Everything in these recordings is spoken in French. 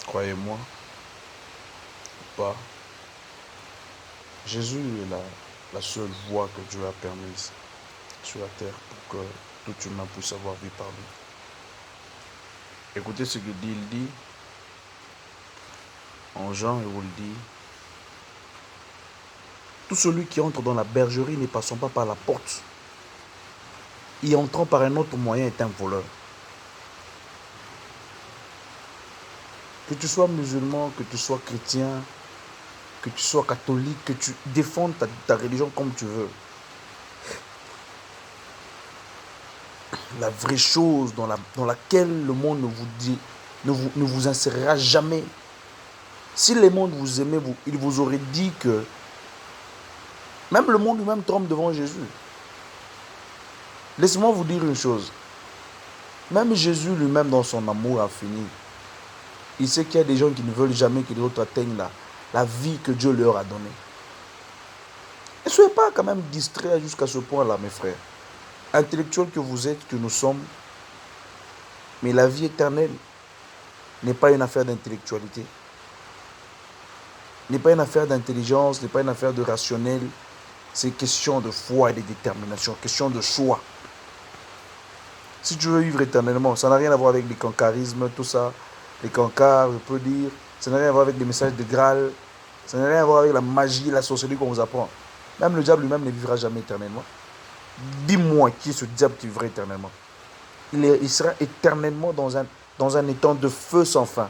Croyez-moi ou pas, Jésus est la seule voie que Dieu a permise sur la terre pour que tout humain puisse avoir vie par lui. Écoutez ce qu'il dit. Il dit en Jean, il vous le dit, tout celui qui entre dans la bergerie ne passant pas par la porte, y entrant par un autre moyen est un voleur. Que tu sois musulman, que tu sois chrétien, que tu sois catholique, que tu défendes ta religion comme tu veux. La vraie chose dans laquelle le monde ne vous insérera jamais. Si le monde vous aimait, il vous aurait dit que même le monde lui-même tremble devant Jésus. Laissez-moi vous dire une chose. Même Jésus lui-même dans son amour infini, il sait qu'il y a des gens qui ne veulent jamais que les autres atteignent la vie que Dieu leur a donnée. Ne soyez pas quand même distraits jusqu'à ce point-là, mes frères. Intellectuels que vous êtes, que nous sommes, mais la vie éternelle n'est pas une affaire d'intellectualité, n'est pas une affaire d'intelligence, n'est pas une affaire de rationnel. C'est question de foi et de détermination, question de choix. Si tu veux vivre éternellement, ça n'a rien à voir avec les cancarismes, tout ça, les cancars, je peux dire, ça n'a rien à voir avec les messages de Graal, ça n'a rien à voir avec la magie, la sorcellerie qu'on vous apprend. Même le diable lui-même ne vivra jamais éternellement. Dis-moi qui est ce diable qui vivra éternellement. Il sera éternellement dans un étang de feu sans fin.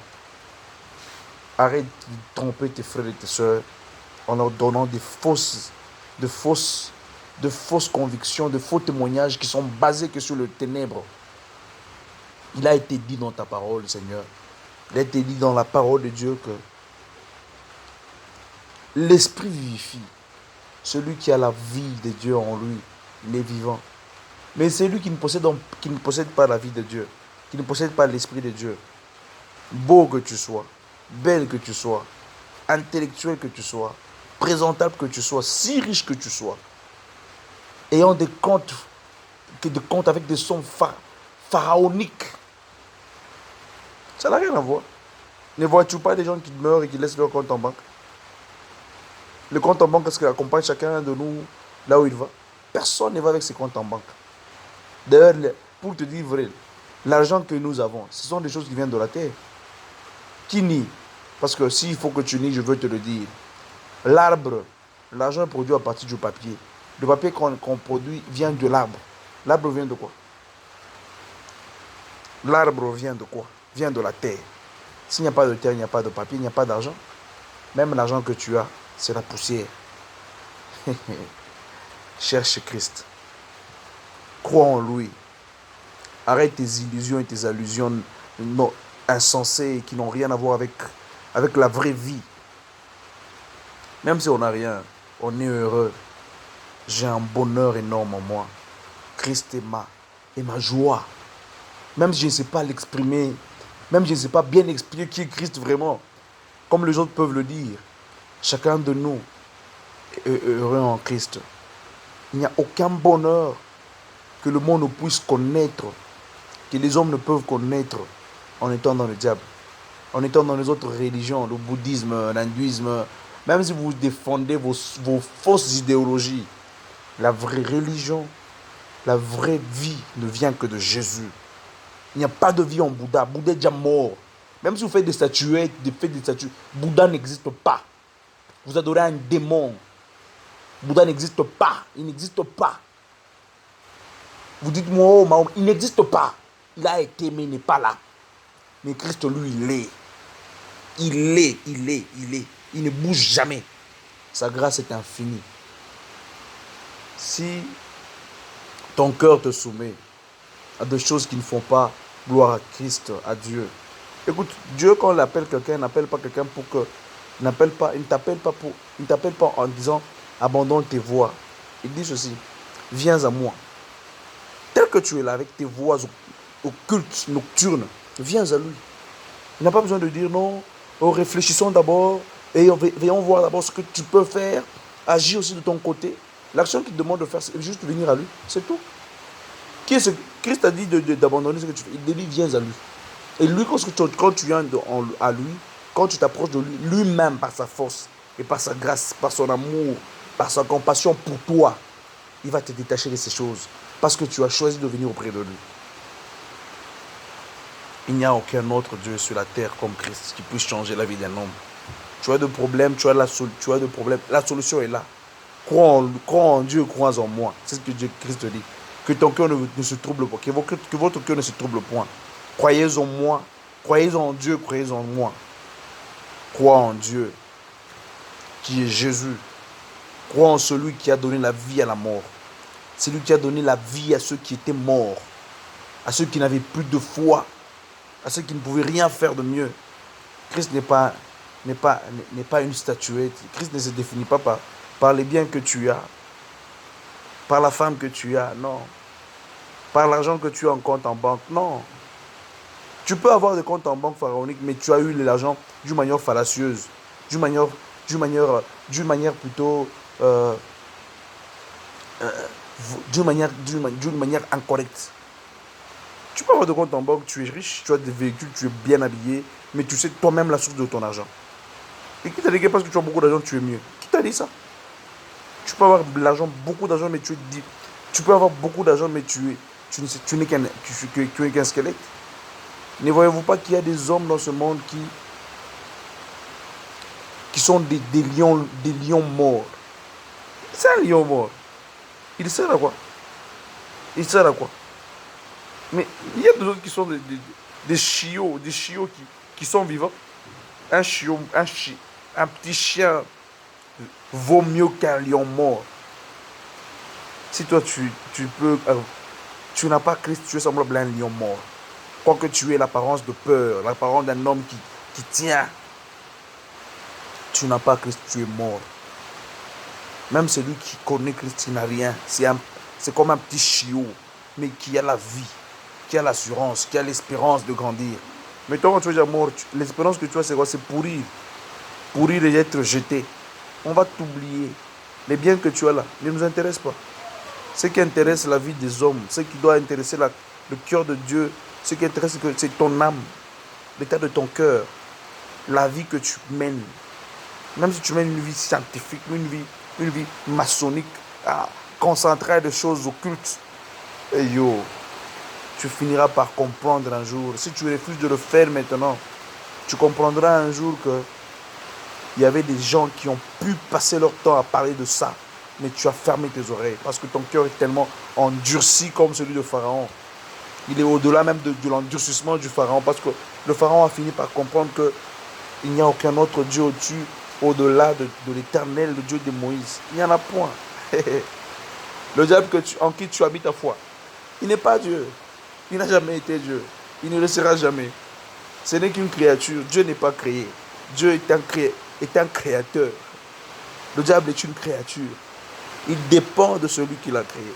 Arrête de tromper tes frères et tes soeurs en leur donnant de fausses convictions, de faux témoignages qui sont basés que sur le ténèbre. Il a été dit dans ta parole, Seigneur. Il a été dit dans la parole de Dieu que l'Esprit vivifie. Celui qui a la vie de Dieu en lui, il est vivant. Mais celui qui ne possède pas la vie de Dieu, qui ne possède pas l'Esprit de Dieu, beau que tu sois, belle que tu sois, intellectuel que tu sois, présentable que tu sois, si riche que tu sois, ayant des comptes avec des sommes pharaoniques, ça n'a rien à voir. Ne vois-tu pas des gens qui meurent et qui laissent leur compte en banque? Le compte en banque, est-ce qu'il accompagne chacun de nous là où il va? Personne ne va avec ses comptes en banque. D'ailleurs, pour te dire vrai, l'argent que nous avons, ce sont des choses qui viennent de la terre. Qui nie? Parce que s'il faut que tu nies, je veux te le dire. L'argent est produit à partir du papier. Le papier qu'on produit vient de l'arbre. L'arbre vient de quoi? L'arbre vient de quoi? Vient de la terre. S'il n'y a pas de terre, il n'y a pas de papier, il n'y a pas d'argent. Même l'argent que tu as, c'est la poussière. Cherche Christ. Crois en lui. Arrête tes illusions et tes allusions insensées qui n'ont rien à voir avec la vraie vie. Même si on n'a rien, on est heureux. J'ai un bonheur énorme en moi. Christ est ma joie. Même si je ne sais pas l'exprimer, même si je ne sais pas bien expliquer qui est Christ vraiment, comme les autres peuvent le dire, chacun de nous est heureux en Christ. Il n'y a aucun bonheur que le monde ne puisse connaître, que les hommes ne peuvent connaître en étant dans le diable, en étant dans les autres religions, le bouddhisme, l'hindouisme. Même si vous défendez vos fausses idéologies, la vraie religion, la vraie vie ne vient que de Jésus. Il n'y a pas de vie en Bouddha. Bouddha est déjà mort. Même si vous faites des statuettes, Bouddha n'existe pas. Vous adorez un démon. Bouddha n'existe pas. Il n'existe pas. Vous dites, oh, Mahomet, il n'existe pas. Il a été, mais il n'est pas là. Mais Christ, lui, il est. Il ne bouge jamais. Sa grâce est infinie. Si ton cœur te soumet à des choses qui ne font pas gloire à Christ, à Dieu. Écoute, Dieu, quand il appelle quelqu'un, il n'appelle pas quelqu'un pour que... Il ne t'appelle pas en disant, abandonne tes voies. Il dit ceci, viens à moi. Tel que tu es là, avec tes voies occultes, nocturnes, viens à lui. Il n'a pas besoin de dire non, réfléchissons d'abord, et veillons voir d'abord ce que tu peux faire, agis aussi de ton côté. L'action qu'il te demande de faire, c'est juste venir à lui, c'est tout. Christ a dit d'abandonner ce que tu fais. Il dit, viens à lui. Et lui, quand tu viens à lui, quand tu t'approches de lui, lui-même par sa force et par sa grâce, par son amour, par sa compassion pour toi, il va te détacher de ces choses parce que tu as choisi de venir auprès de lui. Il n'y a aucun autre Dieu sur la terre comme Christ qui puisse changer la vie d'un homme. Tu as des problèmes, tu as des problèmes. La solution est là. Crois en Dieu, crois en moi. C'est ce que Christ dit. Que ton cœur ne se trouble pas. Que votre cœur ne se trouble point. Croyez en moi. Croyez en Dieu, croyez en moi. Crois en Dieu, qui est Jésus. Crois en celui qui a donné la vie à la mort. C'est lui qui a donné la vie à ceux qui étaient morts. À ceux qui n'avaient plus de foi. À ceux qui ne pouvaient rien faire de mieux. Christ n'est pas une statuette. Christ ne se définit pas par les biens que tu as, par la femme que tu as, non. Par l'argent que tu as en compte en banque, non. Tu peux avoir des comptes en banque pharaoniques, mais tu as eu l'argent d'une manière fallacieuse, d'une manière plutôt, d'une manière incorrecte. Tu peux avoir des comptes en banque, tu es riche, tu as des véhicules, tu es bien habillé, mais tu sais toi-même la source de ton argent. Et qui t'a dit que parce que tu as beaucoup d'argent, tu es mieux? Qui t'a dit ça? Tu peux avoir beaucoup d'argent, mais tu peux avoir beaucoup d'argent, mais tu n'es qu'un squelette. Ne voyez-vous pas qu'il y a des hommes dans ce monde qui sont des lions morts? C'est un lion mort. Il sert à quoi? Il sert à quoi? Mais il y a des autres qui sont des chiots qui sont vivants. Un petit chien vaut mieux qu'un lion mort. Si toi tu n'as pas Christ, tu es semblable à un lion mort. Quoique tu aies l'apparence de peur, l'apparence d'un homme qui tient, tu n'as pas Christ, tu es mort. Même celui qui connaît Christ, il n'a rien. C'est comme un petit chiot, mais qui a la vie, qui a l'assurance, qui a l'espérance de grandir. Mais toi, quand tu es déjà mort, l'espérance que tu as, c'est quoi? C'est pourrir. Pourrir et être jeté. On va t'oublier. Les biens que tu as là ne nous intéressent pas. Ce qui intéresse la vie des hommes, ce qui doit intéresser le cœur de Dieu, ce qui intéresse, c'est ton âme, l'état de ton cœur, la vie que tu mènes. Même si tu mènes une vie scientifique, une vie maçonnique, concentrée à des choses occultes, et tu finiras par comprendre un jour. Si tu refuses de le faire maintenant, tu comprendras un jour que il y avait des gens qui ont pu passer leur temps à parler de ça, mais tu as fermé tes oreilles parce que ton cœur est tellement endurci comme celui de Pharaon. Il est au-delà même de l'endurcissement du Pharaon parce que le Pharaon a fini par comprendre qu'il n'y a aucun autre Dieu au-dessus, au-delà de l'éternel, le Dieu de Moïse. Il n'y en a point. Le diable en qui tu habites ta foi, il n'est pas Dieu. Il n'a jamais été Dieu. Il ne le sera jamais. Ce n'est qu'une créature. Dieu n'est pas créé. Dieu est un créateur. Le diable est une créature. Il dépend de celui qui l'a créé.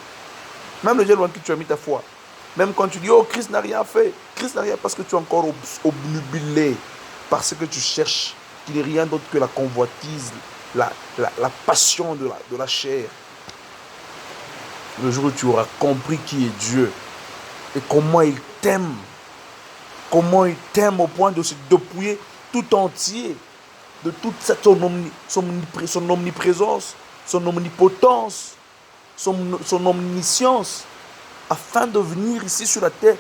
Même le diable en qui tu as mis ta foi. Même quand tu dis, oh, Christ n'a rien fait. Christ n'a rien parce que tu es encore obnubilé par ce que tu cherches, qui n'est rien d'autre que la convoitise, la passion de la chair. Le jour où tu auras compris qui est Dieu et comment il t'aime. Comment il t'aime au point de se dépouiller tout entier de toute son omniprésence, son omnipotence, son omniscience, afin de venir ici sur la terre,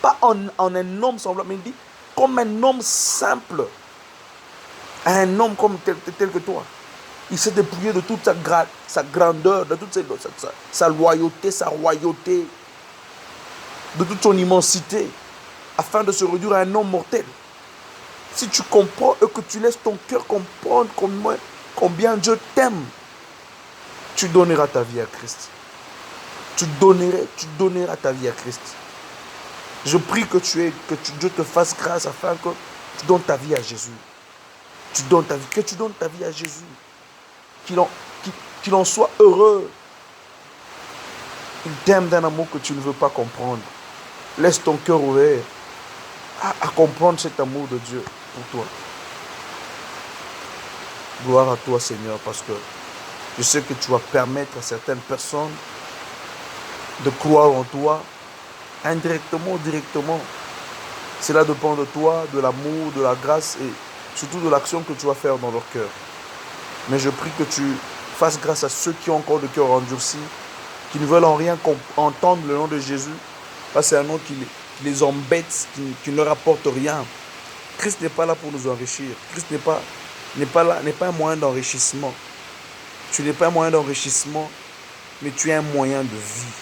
pas en un homme semblable, mais il dit comme un homme simple, un homme comme tel que toi. Il s'est dépouillé de toute sa grandeur, de toute sa loyauté, sa royauté, de toute son immensité, afin de se réduire à un homme mortel. Si tu comprends et que tu laisses ton cœur comprendre combien Dieu t'aime, tu donneras ta vie à Christ. Tu donneras ta vie à Christ. Je prie que Dieu te fasse grâce afin que tu donnes ta vie à Jésus. Que tu donnes ta vie à Jésus. Qu'il en soit heureux. Il t'aime d'un amour que tu ne veux pas comprendre. Laisse ton cœur ouvert à comprendre cet amour de Dieu pour toi. Gloire à toi, Seigneur, parce que je sais que tu vas permettre à certaines personnes de croire en toi, indirectement ou directement. Cela dépend de toi, de l'amour, de la grâce et surtout de l'action que tu vas faire dans leur cœur. Mais je prie que tu fasses grâce à ceux qui ont encore le cœur endurci, qui ne veulent en rien entendre le nom de Jésus, parce que c'est un nom qui les embête, qui ne leur apporte rien. Christ n'est pas là pour nous enrichir. Christ n'est pas un moyen d'enrichissement. Tu n'es pas un moyen d'enrichissement, mais tu es un moyen de vie.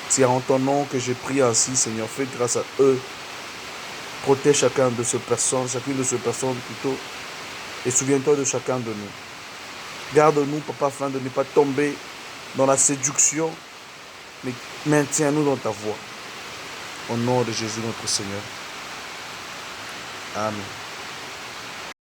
C'est en ton nom que j'ai prié ainsi, Seigneur. Fais grâce à eux. Protège chacune de ces personnes plutôt. Et souviens-toi de chacun de nous. Garde-nous, Papa, afin de ne pas tomber dans la séduction, mais maintiens-nous dans ta voie. Au nom de Jésus notre Seigneur. Amen.